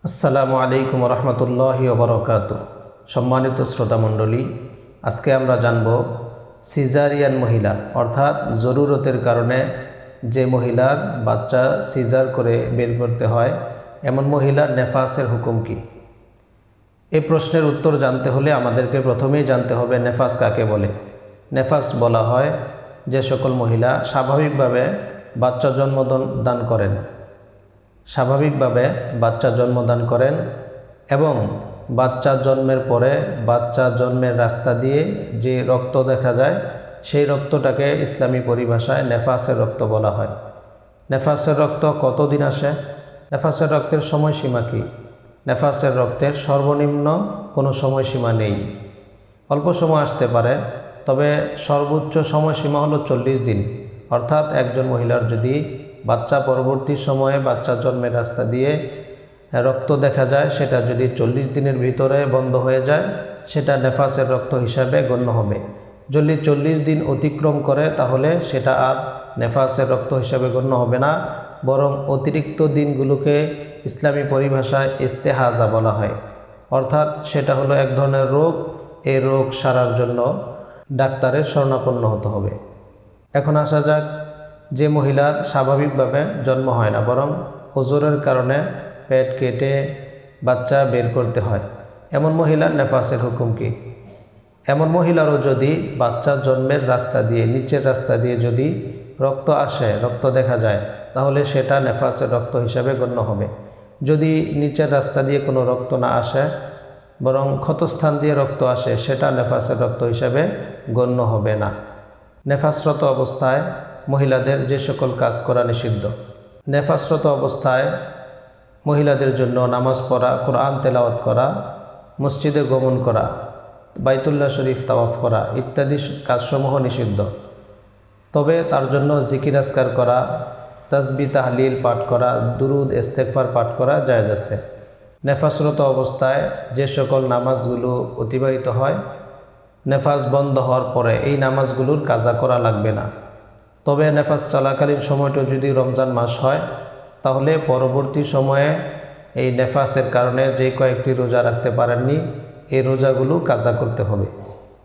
আসসালামু আলাইকুম রহমতুল্লাহি ওবরাকাতুহু। সম্মানিত শ্রোতামণ্ডলী, আজকে আমরা জানব সিজারিয়ান মহিলা অর্থাৎ জরুরতের কারণে যে মহিলার বাচ্চা সিজার করে বের করতে হয় এমন মহিলার নেফাসের হুকুম কী। এই প্রশ্নের উত্তর জানতে হলে আমাদেরকে প্রথমেই জানতে হবে নেফাস কাকে বলে। নেফাস বলা হয় যে সকল মহিলা স্বাভাবিকভাবে বাচ্চা জন্মদান করেন এবং বাচ্চা জন্মের পরে বাচ্চা জন্মের রাস্তা দিয়ে যে রক্ত দেখা যায় সেই রক্তটাকে ইসলামী পরিভাষায় নেফাসের রক্ত বলা হয়। নেফাসের রক্ত কতদিন আসে? নেফাসের রক্তের সময়সীমা কী? নেফাসের রক্তের সর্বনিম্ন কোনো সময়সীমা নেই। অল্প সময় আসতে পারে, তবে সর্বোচ্চ সময়সীমা হলো 40 দিন। অর্থাৎ একজন মহিলার যদি বাচ্চা পরবর্তী সময়ে বাচ্চা জন্মের রাস্তা দিয়ে রক্ত দেখা যায়, সেটা যদি 40 দিনের ভিতরে বন্ধ হয়ে যায় সেটা নেফাসের রক্ত হিসাবে গণ্য হবে। যদি 40 দিন অতিক্রম করে তাহলে সেটা আর নেফাসের রক্ত হিসাবে গণ্য হবে না, বরং অতিরিক্ত দিনগুলোকে ইসলামী পরিভাষায় ইস্তেহাজা বলা হয়। অর্থাৎ সেটা হলো এক ধরনের রোগ। এই রোগ সারার জন্য ডাক্তারের শরণাপন্ন হতে হবে। এখন আসা যাক, যে মহিলার স্বাভাবিকভাবে জন্ম হয় না, বরং ওজরের কারণে পেট কেটে বাচ্চা বের করতে হয়, এমন মহিলার নেফাসের হুকুম কী। এমন মহিলারও যদি বাচ্চা জন্মের রাস্তা দিয়ে নিচের রাস্তা দিয়ে যদি রক্ত আসে, রক্ত দেখা যায়, তাহলে সেটা নেফাসের রক্ত হিসাবে গণ্য হবে। যদি নিচের রাস্তা দিয়ে কোনো রক্ত না আসে, বরং ক্ষতস্থান দিয়ে রক্ত আসে, সেটা নেফাসের রক্ত হিসাবে গণ্য হবে না। নেফাসরত অবস্থায় মহিলাদের যে সকল কাজ করা নিষিদ্ধ। নেফাসরত অবস্থায় মহিলাদের জন্য নামাজ পড়া, কোরআন তেলাওয়াত করা, মসজিদে গমন করা, বাইতুল্লাহ শরীফ তাওয়াফ করা ইত্যাদি কাজসমূহ নিষিদ্ধ। তবে তার জন্য জিকির আজকার করা, তাসবিহ তাহলিল পাঠ করা, দুরুদ ইস্তেগফার পাঠ করা জায়েজ আছে। নেফাসরত অবস্থায় যে সকল নামাজগুলো অতিবাহিত হয়, নেফাস বন্ধ হওয়ার পরে এই নামাজগুলোর কাজা করা লাগবে না। তবে নেফাস চলাকালীন সময়টা যদি রমজান মাস হয়, তাহলে পরবর্তী সময়ে এই নেফাসের কারণে যে কয়েকটি রোজা রাখতে পারেননি, এই রোজাগুলো কাজা করতে হবে।